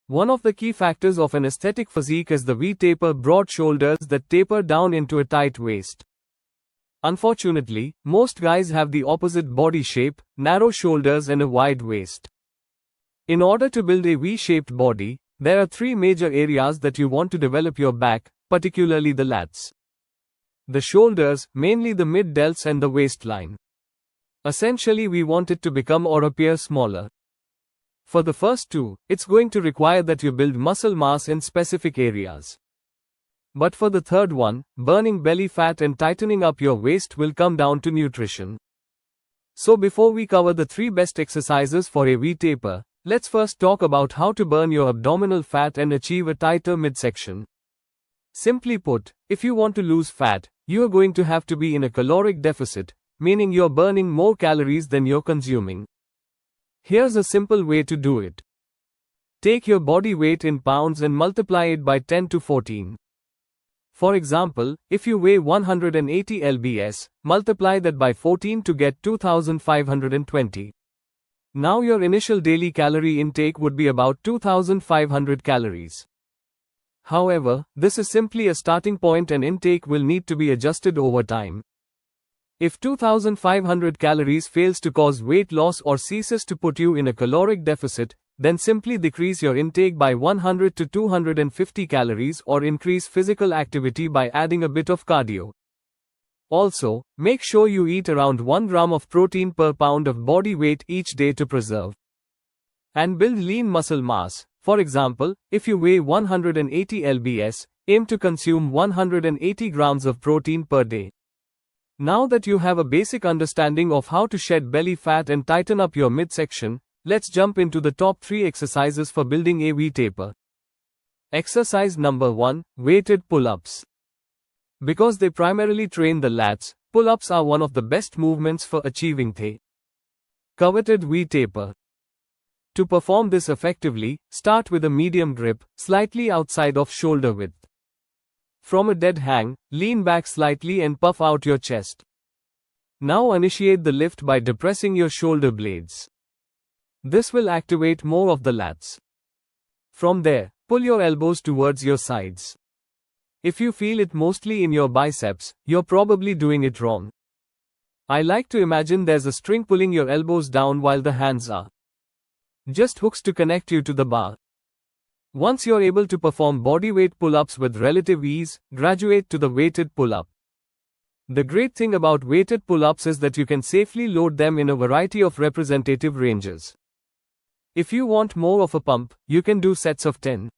One of the key factors of an aesthetic physique is the V-taper, broad shoulders that taper down into a tight waist. Unfortunately, most guys have the opposite body shape, narrow shoulders and a wide waist. In order to build a V-shaped body, there are three major areas that you want to develop your back, particularly the lats. The shoulders, mainly the mid-delts and the waistline. Essentially, we want it to become or appear smaller. For the first two, it's going to require that you build muscle mass in specific areas. But for the third one, burning belly fat and tightening up your waist will come down to nutrition. So before we cover the three best exercises for a V-taper, let's first talk about how to burn your abdominal fat and achieve a tighter midsection. Simply put, if you want to lose fat, you are going to have to be in a caloric deficit, meaning you're burning more calories than you're consuming. Here's a simple way to do it. Take your body weight in pounds and multiply it by 10 to 14. For example, if you weigh 180 lbs, multiply that by 14 to get 2520. Now your initial daily calorie intake would be about 2500 calories. However, this is simply a starting point and intake will need to be adjusted over time. If 2500 calories fails to cause weight loss or ceases to put you in a caloric deficit, then simply decrease your intake by 100 to 250 calories or increase physical activity by adding a bit of cardio. Also, make sure you eat around 1 gram of protein per pound of body weight each day to preserve and build lean muscle mass. For example, if you weigh 180 lbs, aim to consume 180 grams of protein per day. Now that you have a basic understanding of how to shed belly fat and tighten up your midsection, let's jump into the top 3 exercises for building a V-taper. Exercise number 1, weighted pull-ups. Because they primarily train the lats, pull-ups are one of the best movements for achieving the coveted V-taper. To perform this effectively, start with a medium grip, slightly outside of shoulder width. From a dead hang, lean back slightly and puff out your chest. Now initiate the lift by depressing your shoulder blades. This will activate more of the lats. From there, pull your elbows towards your sides. If you feel it mostly in your biceps, you're probably doing it wrong. I like to imagine there's a string pulling your elbows down while the hands are just hooks to connect you to the bar. Once you're able to perform bodyweight pull-ups with relative ease, graduate to the weighted pull-up. The great thing about weighted pull-ups is that you can safely load them in a variety of representative ranges. If you want more of a pump, you can do sets of 10.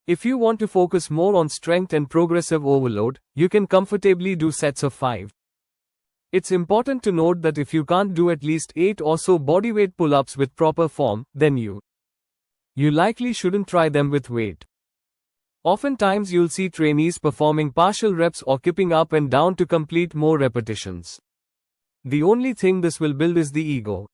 If you want to focus more on strength and progressive overload, you can comfortably do sets of 5. It's important to note that if you can't do at least 8 or so bodyweight pull-ups with proper form, then you likely shouldn't try them with weight. Oftentimes you'll see trainees performing partial reps or kipping up and down to complete more repetitions. The only thing this will build is the ego.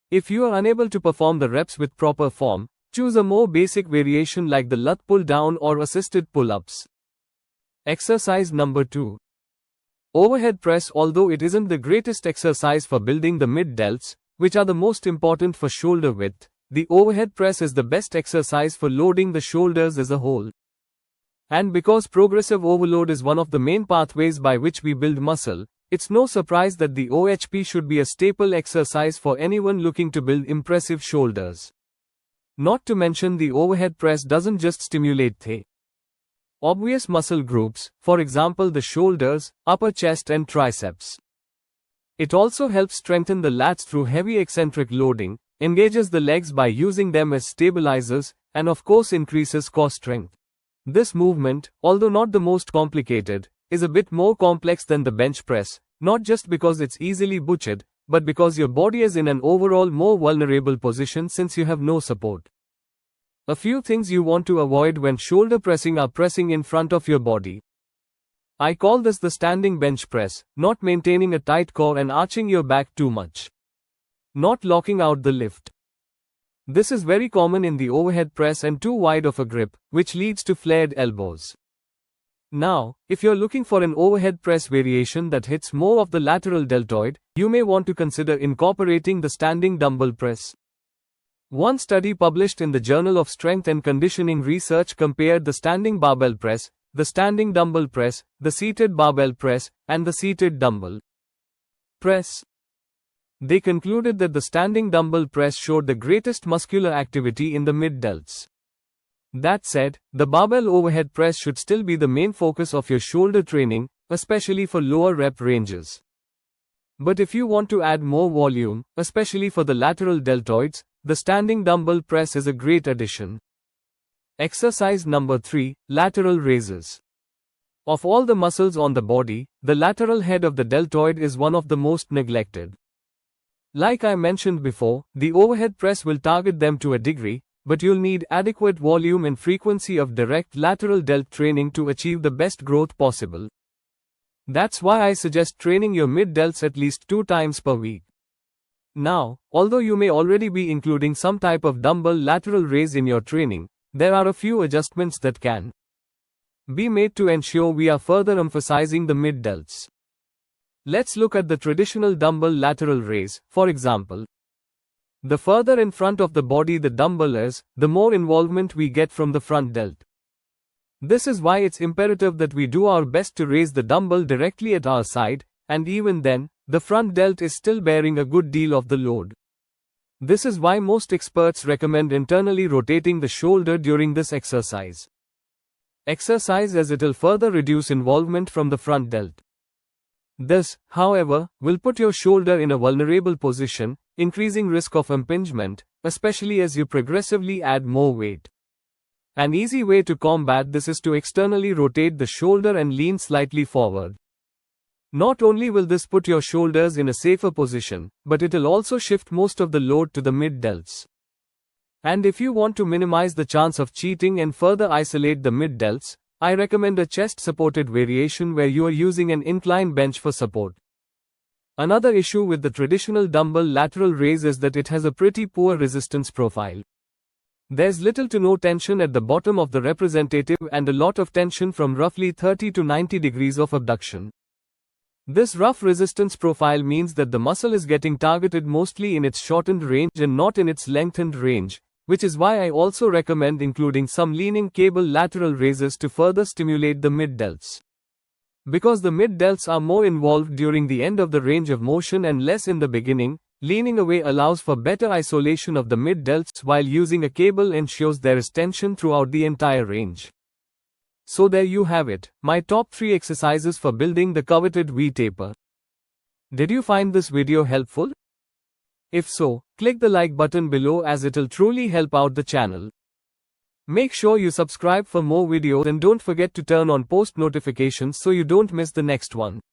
If you are unable to perform the reps with proper form, choose a more basic variation like the lat pull down or assisted pull-ups. Exercise number 2. Overhead press. Although it isn't the greatest exercise for building the mid-delts, which are the most important for shoulder width, the overhead press is the best exercise for loading the shoulders as a whole. And because progressive overload is one of the main pathways by which we build muscle, it's no surprise that the OHP should be a staple exercise for anyone looking to build impressive shoulders. Not to mention the overhead press doesn't just stimulate the obvious muscle groups, for example the shoulders, upper chest and triceps. It also helps strengthen the lats through heavy eccentric loading, engages the legs by using them as stabilizers, and of course increases core strength. This movement, although not the most complicated, is a bit more complex than the bench press, not just because it's easily butchered, but because your body is in an overall more vulnerable position since you have no support. A few things you want to avoid when shoulder pressing are pressing in front of your body. I call this the standing bench press, not maintaining a tight core and arching your back too much. Not locking out the lift. This is very common in the overhead press and too wide of a grip, which leads to flared elbows. Now, if you're looking for an overhead press variation that hits more of the lateral deltoid, you may want to consider incorporating the standing dumbbell press. One study published in the Journal of Strength and Conditioning Research compared the standing barbell press, the standing dumbbell press, the seated barbell press, and the seated dumbbell press. They concluded that the standing dumbbell press showed the greatest muscular activity in the mid-delts. That said, the barbell overhead press should still be the main focus of your shoulder training, especially for lower rep ranges. But if you want to add more volume, especially for the lateral deltoids, the standing dumbbell press is a great addition. Exercise number 3, lateral raises. Of all the muscles on the body, the lateral head of the deltoid is one of the most neglected. Like I mentioned before, the overhead press will target them to a degree, but you'll need adequate volume and frequency of direct lateral delt training to achieve the best growth possible. That's why I suggest training your mid-delts at least 2 times per week. Now, although you may already be including some type of dumbbell lateral raise in your training, there are a few adjustments that can be made to ensure we are further emphasizing the mid-delts. Let's look at the traditional dumbbell lateral raise, for example. The further in front of the body the dumbbell is, the more involvement we get from the front delt. This is why it's imperative that we do our best to raise the dumbbell directly at our side, and even then, the front delt is still bearing a good deal of the load. This is why most experts recommend internally rotating the shoulder during this exercise. As it'll further reduce involvement from the front delt. This, however, will put your shoulder in a vulnerable position, increasing risk of impingement, especially as you progressively add more weight. An easy way to combat this is to externally rotate the shoulder and lean slightly forward. Not only will this put your shoulders in a safer position, but it'll also shift most of the load to the mid-delts. And if you want to minimize the chance of cheating and further isolate the mid-delts, I recommend a chest-supported variation where you are using an incline bench for support. Another issue with the traditional dumbbell lateral raise is that it has a pretty poor resistance profile. There's little to no tension at the bottom of the representative and a lot of tension from roughly 30 to 90 degrees of abduction. This rough resistance profile means that the muscle is getting targeted mostly in its shortened range and not in its lengthened range, which is why I also recommend including some leaning cable lateral raises to further stimulate the mid-delts. Because the mid-delts are more involved during the end of the range of motion and less in the beginning, leaning away allows for better isolation of the mid-delts while using a cable ensures there is tension throughout the entire range. So there you have it, my top 3 exercises for building the coveted V-taper. Did you find this video helpful? If so, click the like button below as it'll truly help out the channel. Make sure you subscribe for more videos and don't forget to turn on post notifications so you don't miss the next one.